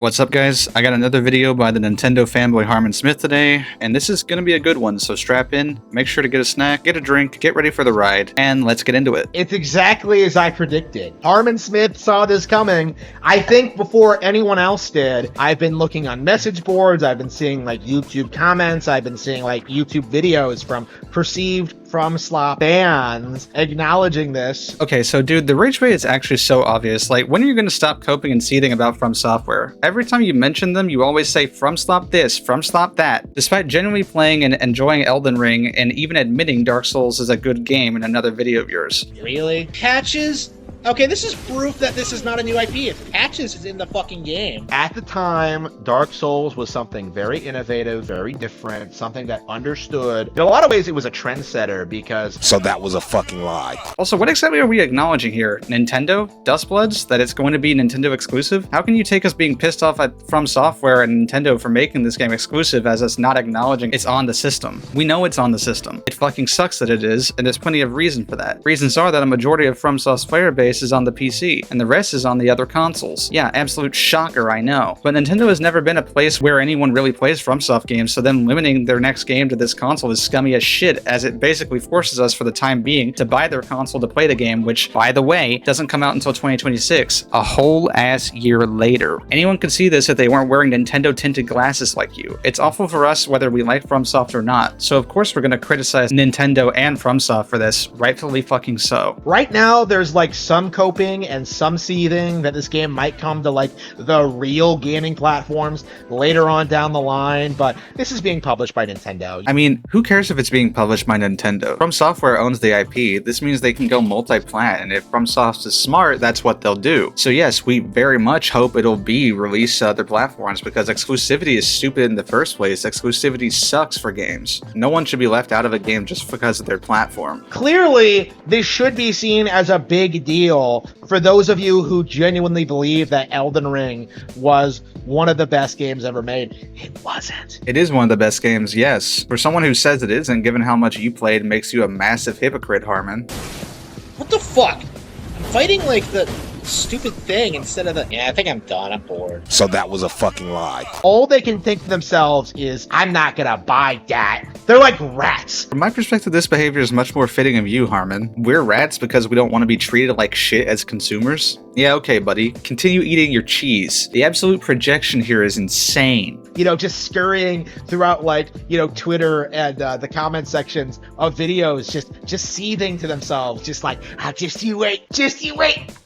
What's up, guys? I got another video by the Nintendo fanboy Harman Smith today, and this is going to be a good one, so strap in, make sure to get a snack, get a drink, get ready for the ride, and let's get into it. It's exactly as I predicted. Harman Smith saw this coming, I think, before anyone else did. I've been looking on message boards, I've been seeing like YouTube comments, I've been seeing like YouTube videos from perceived FromSoft fans acknowledging this. Okay, so dude, the rage bait is actually so obvious. Like, when are you going to stop coping and seething about From Software? Every time you mention them, you always say FromSoft this, FromSoft that, despite genuinely playing and enjoying Elden Ring and even admitting Dark Souls is a good game in another video of yours. Really? Patches? Okay, this is proof that this is not a new IP. If Patches is in the fucking game. At the time, Dark Souls was something very innovative, very different, something that understood. In a lot of ways, it was a trendsetter because... So that was a fucking lie. Also, what exactly are we acknowledging here? Nintendo? Duskbloods? That it's going to be Nintendo exclusive? How can you take us being pissed off at From Software and Nintendo for making this game exclusive as us not acknowledging it's on the system? We know it's on the system. It fucking sucks that it is, and there's plenty of reason for that. Reasons are that a majority of FromSoft's player base is on the PC, and the rest is on the other consoles. Yeah, absolute shocker, I know. But Nintendo has never been a place where anyone really plays FromSoft games, so them limiting their next game to this console is scummy as shit, as it basically forces us for the time being to buy their console to play the game, which, by the way, doesn't come out until 2026, a whole ass year later. Anyone could see this if they weren't wearing Nintendo tinted glasses like you. It's awful for us whether we like FromSoft or not, so of course we're gonna criticize Nintendo and FromSoft for this, rightfully fucking so. Right now, there's like some coping and some seething that this game might come to like the real gaming platforms later on down the line, but this is being published by Nintendo. I mean, who cares if it's being published by Nintendo? From Software owns the IP. This means they can go multi-plat, and if FromSoft is smart, that's what they'll do. So yes, we very much hope it'll be released to other platforms, because exclusivity is stupid in the first place. Exclusivity sucks for games. No one should be left out of a game just because of their platform. Clearly, this should be seen as a big deal for those of you who genuinely believe that Elden Ring was one of the best games ever made. It wasn't. It is one of the best games, yes. For someone who says it isn't, given how much you played, makes you a massive hypocrite, Harman. What the fuck? I'm fighting like the stupid thing instead of the... Yeah, I think I'm done. I'm bored. So that was a fucking lie. All they can think to themselves is, I'm not gonna buy that. They're like rats. From my perspective, this behavior is much more fitting of you, Harman. We're rats because we don't want to be treated like shit as consumers. Yeah, okay, buddy. Continue eating your cheese. The absolute projection here is insane. You know, just scurrying throughout, like, you know, Twitter and the comment sections of videos, just seething to themselves, just like, just you wait,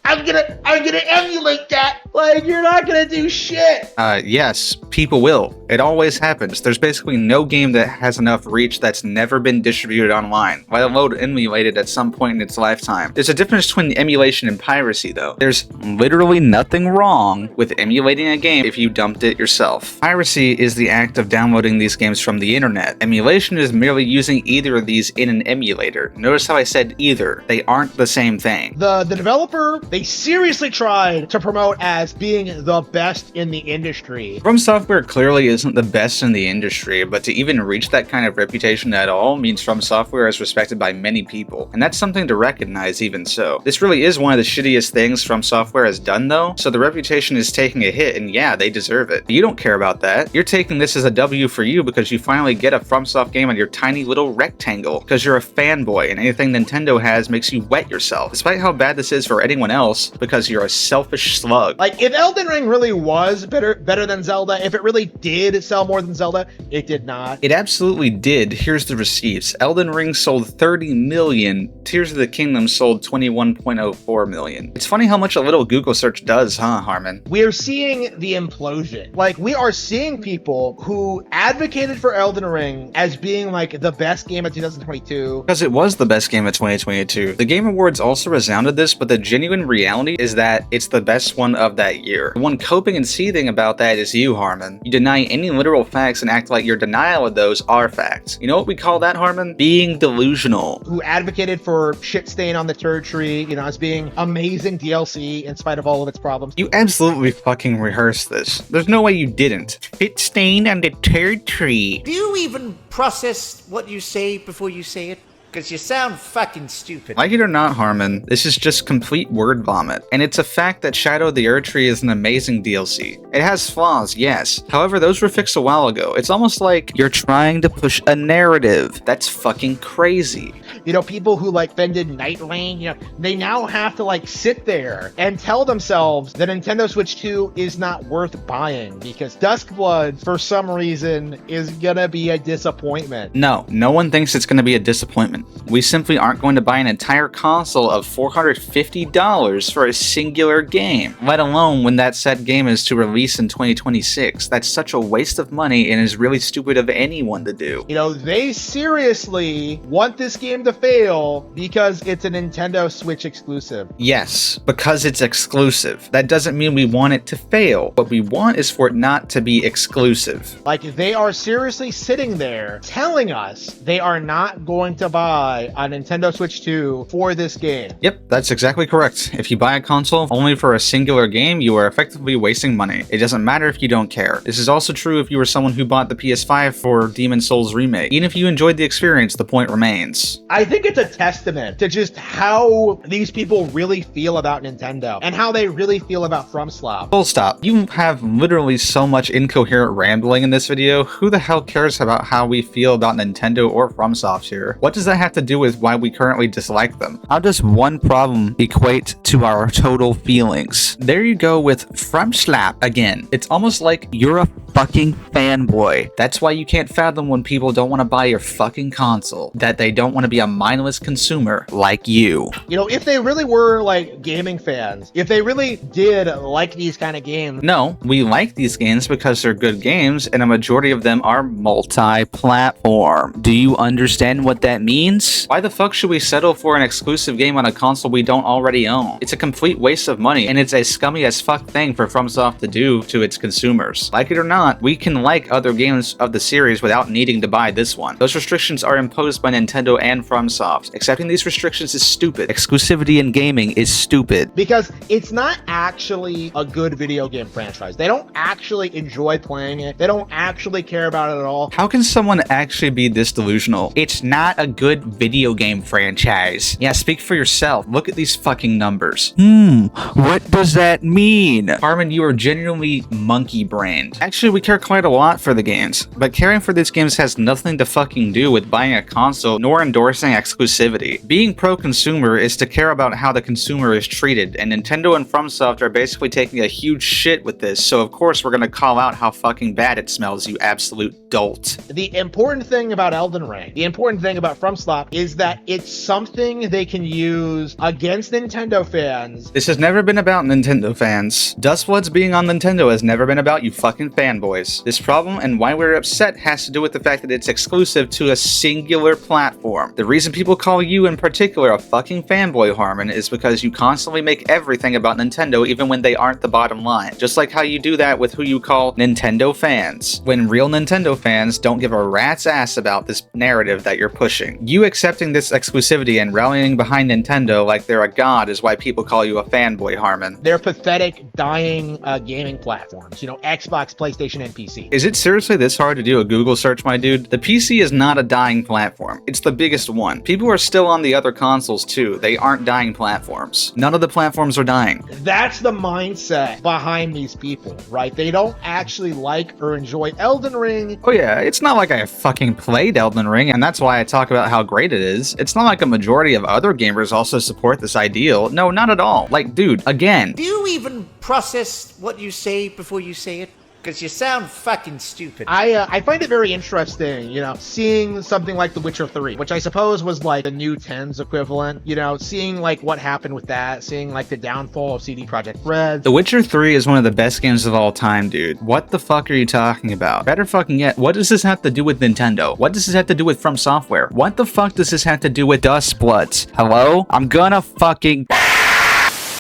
I'm gonna emulate that. Like, you're not gonna do shit. Yes, people will. It always happens. There's basically no game that has enough reach that's never been distributed online, let alone emulated at some point in its lifetime. There's a difference between emulation and piracy, though. There's literally nothing wrong with emulating a game if you dumped it yourself. Piracy is the act of downloading these games from the internet. Emulation is merely using either of these in an emulator. Notice how I said either. They aren't the same thing. The developer, they seriously tried to promote as being the best in the industry. From Software clearly isn't the best in the industry, but to even reach that kind of reputation at all means From Software is respected by many people, and that's something to recognize even so. This really is one of the shittiest things From Software has done though, so the reputation is taking a hit, and yeah, they deserve it. But you don't care about that. You're taking this as a W for you because you finally get a FromSoft game on your tiny little rectangle, because you're a fanboy and anything Nintendo has makes you wet yourself, despite how bad this is for anyone else, because you're a selfish slug. Like, if Elden Ring really was better than Zelda, if it really did sell more than Zelda, it did not. It absolutely did. Here's the receipts. Elden Ring sold 30 million. Tears of the Kingdom sold 21.04 million. It's funny how much a little Google search does, huh, Harman? We are seeing the implosion. Like, we are seeing people who advocated for Elden Ring as being like the best game of 2022. Because it was the best game of 2022. The Game Awards also resounded this, but the genuine reality is that it's the best one of that year. The one coping and seething about that is you, Harman. You deny any literal facts and act like your denial of those are facts. You know what we call that, Harman? Being delusional. Who advocated for Shit Stain on the Turd Tree, you know, as being amazing DLC in spite of all of its problems. You absolutely fucking rehearsed this. There's no way you didn't. Shit Stain on the Turd Tree. Do you even process what you say before you say it? Because you sound fucking stupid. Like it or not, Harman, this is just complete word vomit. And it's a fact that Shadow of the Erdtree is an amazing DLC. It has flaws, yes. However, those were fixed a while ago. It's almost like you're trying to push a narrative. That's fucking crazy. You know, people who like defended Night Rain, you know, they now have to like sit there and tell themselves that Nintendo Switch 2 is not worth buying because Duskbloods, for some reason, is gonna be a disappointment. No one thinks it's gonna be a disappointment. We simply aren't going to buy an entire console of $450 for a singular game, let alone when that said game is to release in 2026. That's such a waste of money and is really stupid of anyone to do. You know, they seriously want this game to fail because it's a Nintendo Switch exclusive. Yes, because it's exclusive. That doesn't mean we want it to fail. What we want is for it not to be exclusive. Like, they are seriously sitting there telling us they are not going to buy a Nintendo Switch 2 for this game. Yep, that's exactly correct. If you buy a console only for a singular game, you are effectively wasting money. It doesn't matter if you don't care. This is also true if you were someone who bought the PS5 for Demon's Souls Remake. Even if you enjoyed the experience, the point remains. I think it's a testament to just how these people really feel about Nintendo and how they really feel about FromSoft. Full stop. You have literally so much incoherent rambling in this video. Who the hell cares about how we feel about Nintendo or FromSoft here? What does that have to do with why we currently dislike them? How does one problem equate to our total feelings? There you go with FromSoft again. It's almost like you're a fucking fanboy. That's why you can't fathom when people don't want to buy your fucking console. That they don't want to be a mindless consumer like you. You know, if they really were like gaming fans, if they really did like these kind of games. No, we like these games because they're good games and a majority of them are multi-platform. Do you understand what that means? Why the fuck should we settle for an exclusive game on a console we don't already own? It's a complete waste of money and it's a scummy as fuck thing for FromSoft to do to its consumers. Like it or not, we can like other games of the series without needing to buy this one. Those restrictions are imposed by Nintendo and FromSoft. Accepting these restrictions is stupid. Exclusivity in gaming is stupid. Because it's not actually a good video game franchise. They don't actually enjoy playing it. They don't actually care about it at all. How can someone actually be this delusional? It's not a good video game franchise. Yeah, speak for yourself. Look at these fucking numbers. What does that mean? Harman, you are genuinely monkey-brained. Actually, we care quite a lot for the games, but caring for these games has nothing to fucking do with buying a console nor endorsing exclusivity. Being pro-consumer is to care about how the consumer is treated, and Nintendo and FromSoft are basically taking a huge shit with this, so of course we're gonna call out how fucking bad it smells, you absolute dolt. The important thing about Elden Ring, the important thing about FromSoft is that it's something they can use against Nintendo fans. This has never been about Nintendo fans. Duskbloods being on Nintendo has never been about you fucking fanboys. This problem and why we're upset has to do with the fact that it's exclusive to a singular platform. The reason people call you in particular a fucking fanboy, Harman, is because you constantly make everything about Nintendo even when they aren't the bottom line. Just like how you do that with who you call Nintendo fans, when real Nintendo fans don't give a rat's ass about this narrative that you're pushing. You accepting this exclusivity and rallying behind Nintendo like they're a god is why people call you a fanboy, Harman. They're pathetic, dying gaming platforms. You know, Xbox, PlayStation, and PC. Is it seriously this hard to do a Google search, my dude? The PC is not a dying platform. It's the biggest one. People are still on the other consoles too. They aren't dying platforms. None of the platforms are dying. That's the mindset behind these people, right? They don't actually like or enjoy Elden Ring. Oh yeah, it's not like I fucking played Elden Ring, and that's why I talk about how great it is. It's not like a majority of other gamers also support this ideal. No, not at all. Like, dude, again. Do you even process what you say before you say it? Because you sound fucking stupid. I find it very interesting, you know, seeing something like The Witcher 3, which I suppose was like the new 10's equivalent, you know, seeing like what happened with that, seeing like the downfall of CD Projekt Red. The Witcher 3 is one of the best games of all time, dude. What the fuck are you talking about? Better fucking yet, what does this have to do with Nintendo? What does this have to do with From Software? What the fuck does this have to do with Duskbloods? Hello? I'm gonna fucking...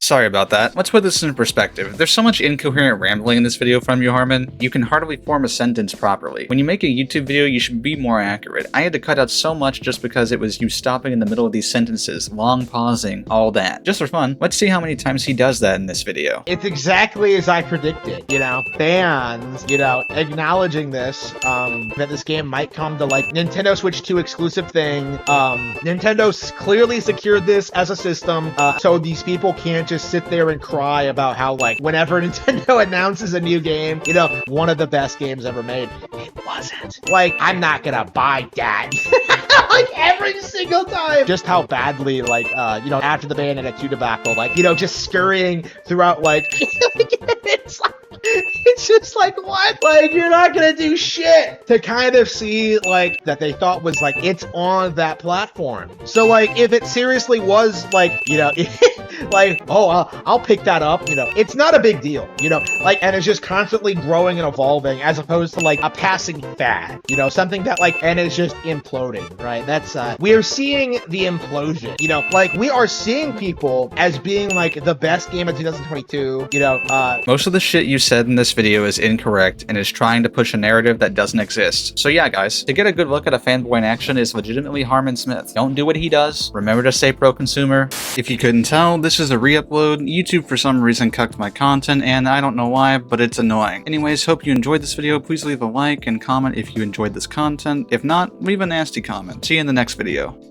Sorry about that. Let's put this in perspective. There's so much incoherent rambling in this video from you, Harman. You can hardly form a sentence properly. When you make a YouTube video, you should be more accurate. I had to cut out so much just because it was you stopping in the middle of these sentences, long pausing, all that. Just for fun, let's see how many times he does that in this video. It's exactly as I predicted, you know, fans, you know, acknowledging this, that this game might come to like Nintendo Switch 2 exclusive thing. Nintendo's clearly secured this as a system, so these people can't just sit there and cry about how like whenever Nintendo announces a new game, you know, one of the best games ever made, it wasn't. Like, I'm not gonna buy that. Like every single time. Just how badly, like, you know, after the Bayonetta 2 debacle, like, you know, just scurrying throughout, like, it's just like, what? Like, you're not gonna do shit. To kind of see, like, that they thought was, like, it's on that platform. So, like, if it seriously was, like, you know, like, oh, I'll pick that up, you know, it's not a big deal, you know, like, and it's just constantly growing and evolving as opposed to, like, a passing fad, you know, something that, like, and it's just imploding, right? That's, we are seeing the implosion, you know, like, we are seeing people as being, like, the best game of 2022, you know, Most of the shit you said in this video is incorrect and is trying to push a narrative that doesn't exist. So yeah, guys, to get a good look at a fanboy in action is legitimately Harman Smith. Don't do what he does. Remember to stay pro-consumer. If you couldn't tell, this is a re-upload. YouTube for some reason cucked my content, and I don't know why, but it's annoying. Anyways, hope you enjoyed this video. Please leave a like and comment if you enjoyed this content. If not, leave a nasty comment. See you in the next video.